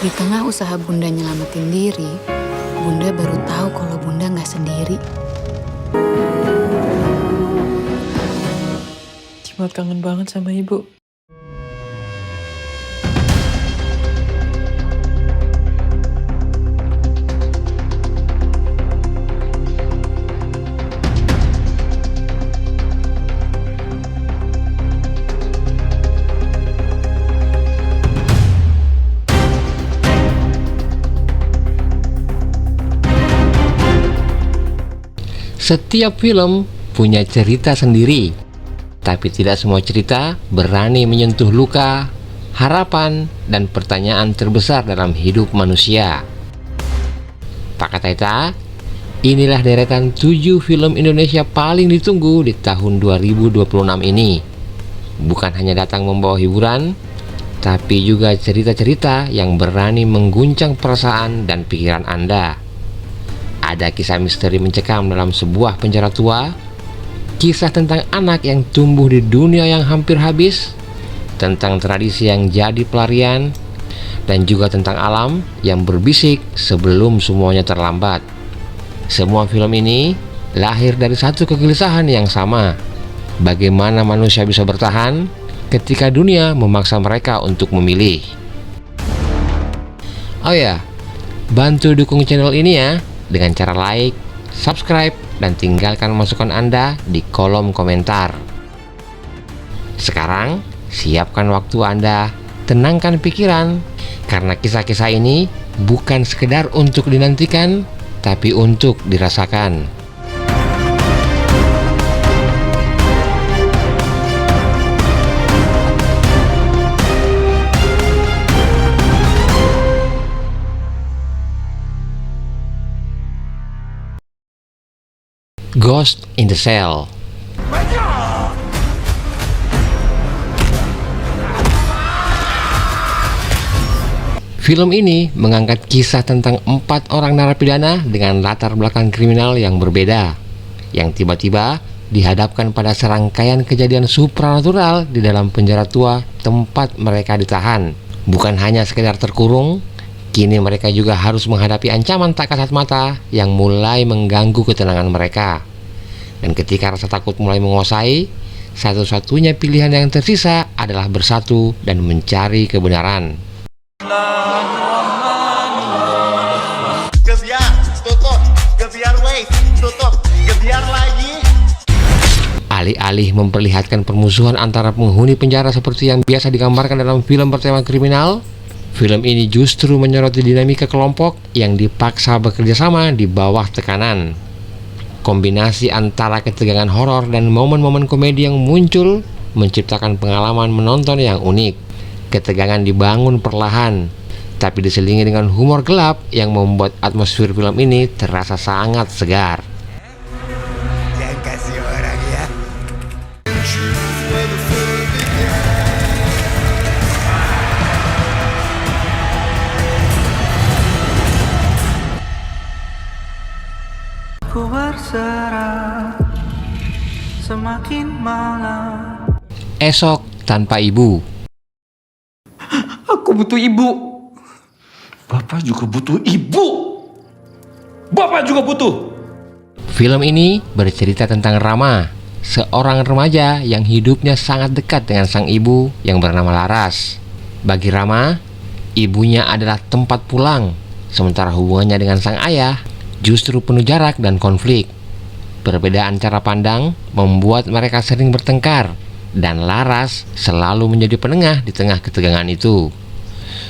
Di tengah usaha Bunda nyelamatin diri, Bunda baru tahu kalau Bunda nggak sendiri. Cuma kangen banget sama ibu. Setiap film punya cerita sendiri, tapi tidak semua cerita berani menyentuh luka, harapan, dan pertanyaan terbesar dalam hidup manusia. Pak Kataita, inilah deretan 7 film Indonesia paling ditunggu di tahun 2026 ini. Bukan hanya datang membawa hiburan, tapi juga cerita-cerita yang berani mengguncang perasaan dan pikiran Anda. Ada kisah misteri mencekam dalam sebuah penjara tua, kisah tentang anak yang tumbuh di dunia yang hampir habis, tentang tradisi yang jadi pelarian, dan juga tentang alam yang berbisik sebelum semuanya terlambat. Semua film ini lahir dari satu kegelisahan yang sama. Bagaimana manusia bisa bertahan ketika dunia memaksa mereka untuk memilih. Oh ya, bantu dukung channel ini ya dengan cara like, subscribe, dan tinggalkan masukan Anda di kolom komentar. Sekarang, siapkan waktu Anda, tenangkan pikiran, karena kisah-kisah ini bukan sekedar untuk dinantikan, tapi untuk dirasakan. Ghost in the Shell. Film ini mengangkat kisah tentang 4 orang narapidana dengan latar belakang kriminal yang berbeda, yang tiba-tiba dihadapkan pada serangkaian kejadian supranatural di dalam penjara tua tempat mereka ditahan. Bukan hanya sekedar terkurung, kini mereka juga harus menghadapi ancaman tak kasat mata yang mulai mengganggu ketenangan mereka. Dan ketika rasa takut mulai menguasai, satu-satunya pilihan yang tersisa adalah bersatu dan mencari kebenaran. Alih-alih memperlihatkan permusuhan antara penghuni penjara seperti yang biasa digambarkan dalam film bertema kriminal, film ini justru menyoroti dinamika kelompok yang dipaksa bekerja sama di bawah tekanan. Kombinasi antara ketegangan horor dan momen-momen komedi yang muncul menciptakan pengalaman menonton yang unik. Ketegangan dibangun perlahan, tapi diselingi dengan humor gelap yang membuat atmosfer film ini terasa sangat segar. Jangan kasih orang ya. Ku berserah semakin malam. Esok tanpa ibu. Aku butuh ibu. Bapak juga butuh ibu. Bapak juga butuh. Film ini bercerita tentang Rama, seorang remaja yang hidupnya sangat dekat dengan sang ibu yang bernama Laras. Bagi Rama, ibunya adalah tempat pulang, sementara hubungannya dengan sang ayah justru penuh jarak dan konflik. Perbedaan cara pandang membuat mereka sering bertengkar, dan Laras selalu menjadi penengah di tengah ketegangan itu.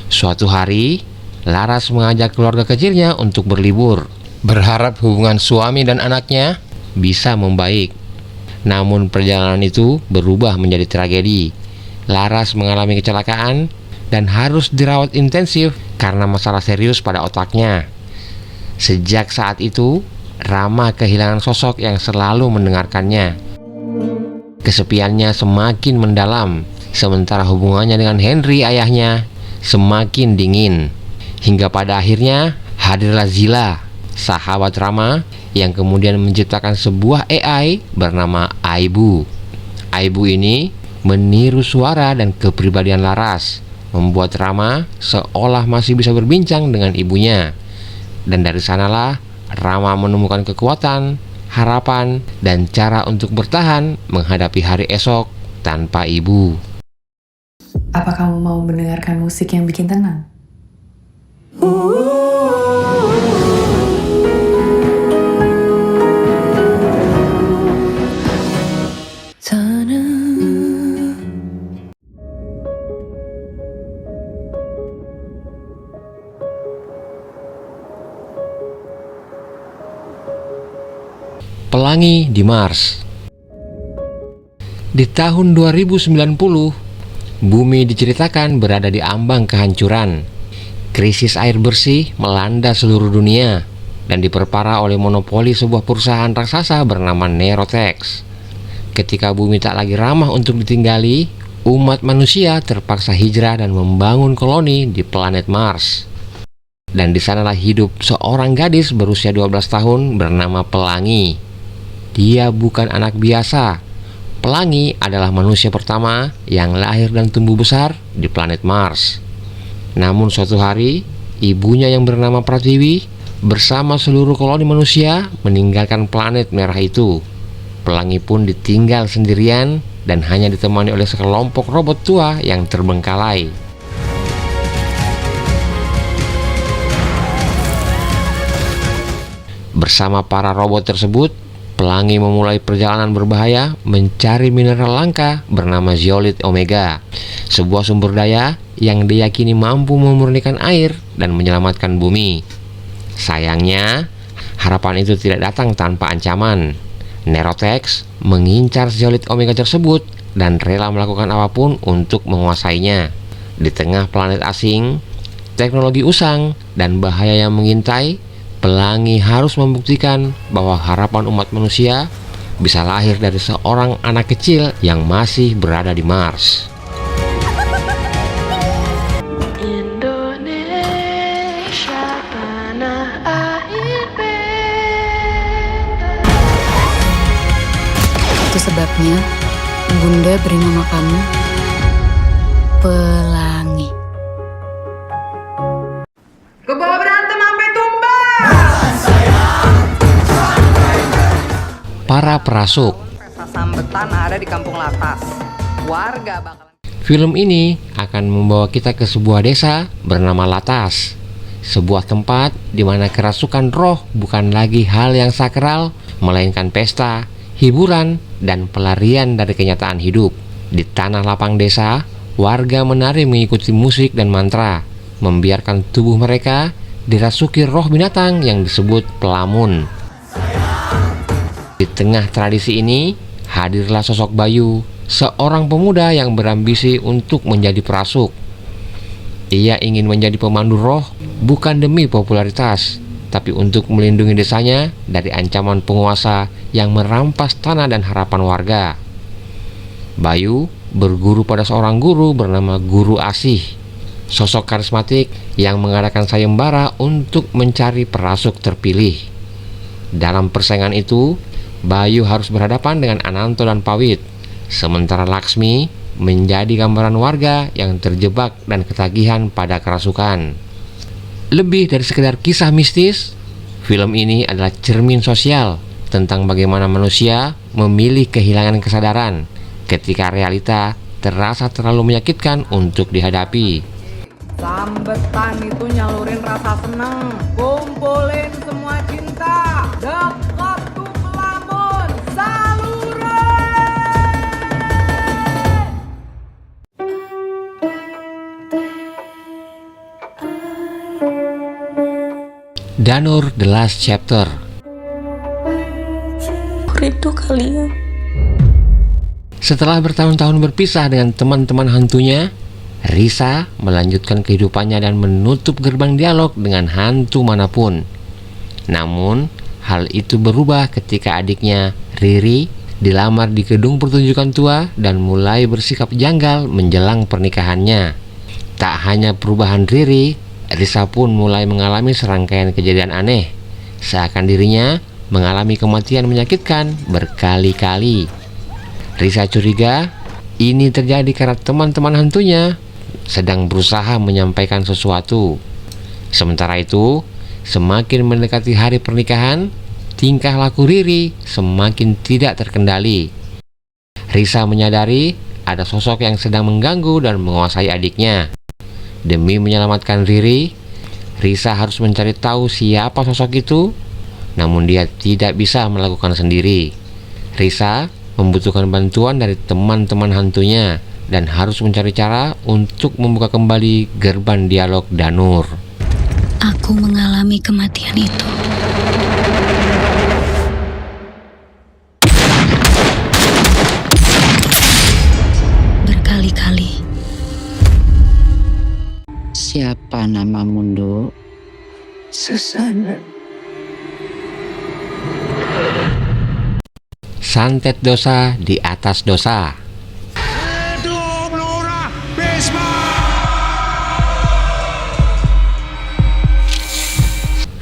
Suatu hari, Laras mengajak keluarga kecilnya untuk berlibur, berharap hubungan suami dan anaknya bisa membaik. Namun perjalanan itu berubah menjadi tragedi. Laras mengalami kecelakaan dan harus dirawat intensif karena masalah serius pada otaknya. Sejak saat itu, Rama kehilangan sosok yang selalu mendengarkannya. Kesepiannya semakin mendalam, sementara hubungannya dengan Henry ayahnya semakin dingin. Hingga pada akhirnya hadirlah Zila, sahabat Rama, yang kemudian menciptakan sebuah AI bernama Aibu. Aibu ini meniru suara dan kepribadian Laras, membuat Rama seolah masih bisa berbincang dengan ibunya. Dan dari sanalah Rama menemukan kekuatan, harapan, dan cara untuk bertahan menghadapi hari esok tanpa ibu. Apa kamu mau mendengarkan musik yang bikin tenang? Pelangi di Mars. Di tahun 2090, bumi diceritakan berada di ambang kehancuran. Krisis air bersih melanda seluruh dunia dan diperparah oleh monopoli sebuah perusahaan raksasa bernama Neurotex. Ketika bumi tak lagi ramah untuk ditinggali, umat manusia terpaksa hijrah dan membangun koloni di planet Mars. Dan di sanalah hidup seorang gadis berusia 12 tahun bernama Pelangi. Dia bukan anak biasa. Pelangi adalah manusia pertama yang lahir dan tumbuh besar di planet Mars. Namun suatu hari, ibunya yang bernama Pratiwi bersama seluruh koloni manusia meninggalkan planet merah itu. Pelangi pun ditinggal sendirian dan hanya ditemani oleh sekelompok robot tua yang terbengkalai. Bersama para robot tersebut, Pelangi memulai perjalanan berbahaya mencari mineral langka bernama zeolit omega, sebuah sumber daya yang diyakini mampu memurnikan air dan menyelamatkan bumi. Sayangnya, harapan itu tidak datang tanpa ancaman. Neurotex mengincar zeolit omega tersebut dan rela melakukan apapun untuk menguasainya. Di tengah planet asing, teknologi usang, dan bahaya yang mengintai, Pelangi harus membuktikan bahwa harapan umat manusia bisa lahir dari seorang anak kecil yang masih berada di Mars. Indonesia, tanah air beta. Itu sebabnya Bunda beri nama kamu Pelangi. Kebawa berantem sampai tumbang. Para perasuk. Pesta sambetan ada di Kampung Latas. Warga bakalan. Film ini akan membawa kita ke sebuah desa bernama Latas. Sebuah tempat di mana kerasukan roh bukan lagi hal yang sakral, melainkan pesta, hiburan, dan pelarian dari kenyataan hidup. Di tanah lapang desa, warga menari mengikuti musik dan mantra, membiarkan tubuh mereka dirasuki roh binatang yang disebut pelamun. Di tengah tradisi ini, hadirlah sosok Bayu, seorang pemuda yang berambisi untuk menjadi perasuk. Ia ingin menjadi pemandu roh bukan demi popularitas, tapi untuk melindungi desanya dari ancaman penguasa yang merampas tanah dan harapan warga. Bayu berguru pada seorang guru bernama Guru Asih, sosok karismatik yang mengadakan sayembara untuk mencari perasuk terpilih. Dalam persaingan itu, Bayu harus berhadapan dengan Ananto dan Pawit, sementara Laksmi menjadi gambaran warga yang terjebak dan ketagihan pada kerasukan. Lebih dari sekedar kisah mistis, film ini adalah cermin sosial tentang bagaimana manusia memilih kehilangan kesadaran ketika realita terasa terlalu menyakitkan untuk dihadapi. Sambetan itu nyalurin rasa seneng, kumpulin semua cinta, dekat tuh pelamun, saluran. Danur The Last Chapter. Rindu kalian. Setelah bertahun-tahun berpisah dengan teman-teman hantunya, Risa melanjutkan kehidupannya dan menutup gerbang dialog dengan hantu manapun. Namun, hal itu berubah ketika adiknya, Riri, dilamar di gedung pertunjukan tua dan mulai bersikap janggal menjelang pernikahannya. Tak hanya perubahan Riri, Risa pun mulai mengalami serangkaian kejadian aneh, seakan dirinya mengalami kematian menyakitkan berkali-kali. Risa curiga ini terjadi karena teman-teman hantunya sedang berusaha menyampaikan sesuatu. Sementara itu, semakin mendekati hari pernikahan, tingkah laku Riri semakin tidak terkendali. Risa menyadari ada sosok yang sedang mengganggu dan menguasai adiknya. Demi menyelamatkan Riri, Risa harus mencari tahu siapa sosok itu, namun dia tidak bisa melakukan sendiri. Risa membutuhkan bantuan dari teman-teman hantunya dan harus mencari cara untuk membuka kembali gerbang dialog Danur. Aku mengalami kematian itu. Berkali-kali. Siapa namamu, Nduk? Susana. Santet dosa di atas dosa.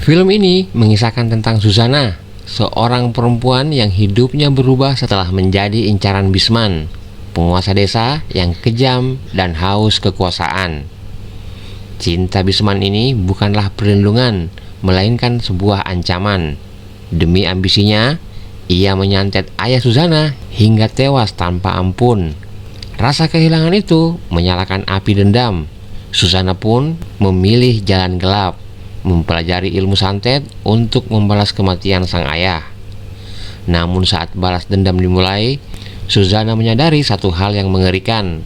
Film ini mengisahkan tentang Susana, seorang perempuan yang hidupnya berubah setelah menjadi incaran Bisman, penguasa desa yang kejam dan haus kekuasaan. Cinta Bisman ini bukanlah perlindungan, melainkan sebuah ancaman. Demi ambisinya, ia menyantet ayah Susana hingga tewas tanpa ampun. Rasa kehilangan itu menyalakan api dendam. Susana pun memilih jalan gelap, mempelajari ilmu santet untuk membalas kematian sang ayah. Namun saat balas dendam dimulai, Susana menyadari satu hal yang mengerikan.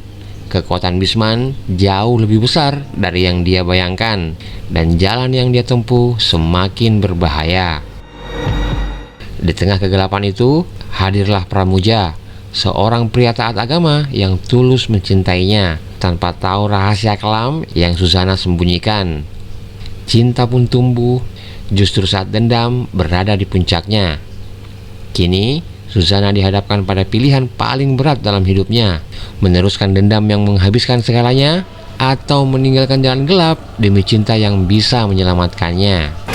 Kekuatan Bisman jauh lebih besar dari yang dia bayangkan, dan jalan yang dia tempuh semakin berbahaya. Di tengah kegelapan itu, hadirlah Pramuja, seorang pria taat agama yang tulus mencintainya tanpa tahu rahasia kelam yang Susana sembunyikan. Cinta pun tumbuh justru saat dendam berada di puncaknya. Kini, Susana dihadapkan pada pilihan paling berat dalam hidupnya, meneruskan dendam yang menghabiskan segalanya atau meninggalkan jalan gelap demi cinta yang bisa menyelamatkannya.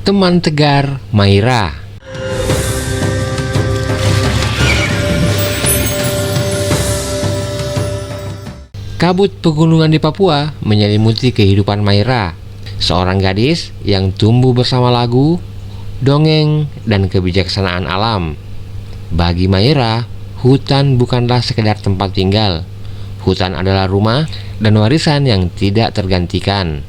Teman tegar Maira. Kabut pegunungan di Papua menyelimuti kehidupan Maira, seorang gadis yang tumbuh bersama lagu, dongeng, dan kebijaksanaan alam. Bagi Maira, hutan bukanlah sekedar tempat tinggal. Hutan adalah rumah dan warisan yang tidak tergantikan.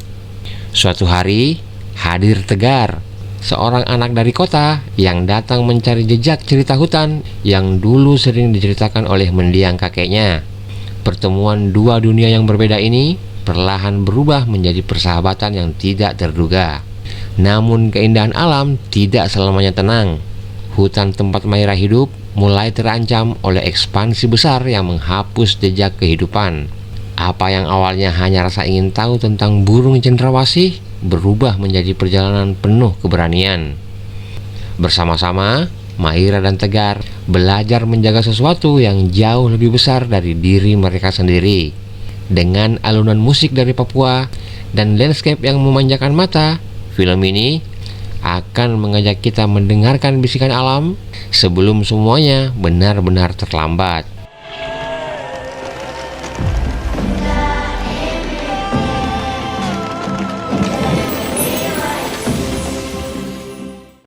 Suatu hari, hadir Tegar, seorang anak dari kota yang datang mencari jejak cerita hutan yang dulu sering diceritakan oleh mendiang kakeknya. Pertemuan dua dunia yang berbeda ini perlahan berubah menjadi persahabatan yang tidak terduga. Namun keindahan alam tidak selamanya tenang. Hutan tempat Maira hidup mulai terancam oleh ekspansi besar yang menghapus jejak kehidupan. Apa yang awalnya hanya rasa ingin tahu tentang burung cendrawasih berubah menjadi perjalanan penuh keberanian. Bersama-sama, Maira dan Tegar belajar menjaga sesuatu yang jauh lebih besar dari diri mereka sendiri. Dengan alunan musik dari Papua dan landscape yang memanjakan mata, film ini akan mengajak kita mendengarkan bisikan alam sebelum semuanya benar-benar terlambat.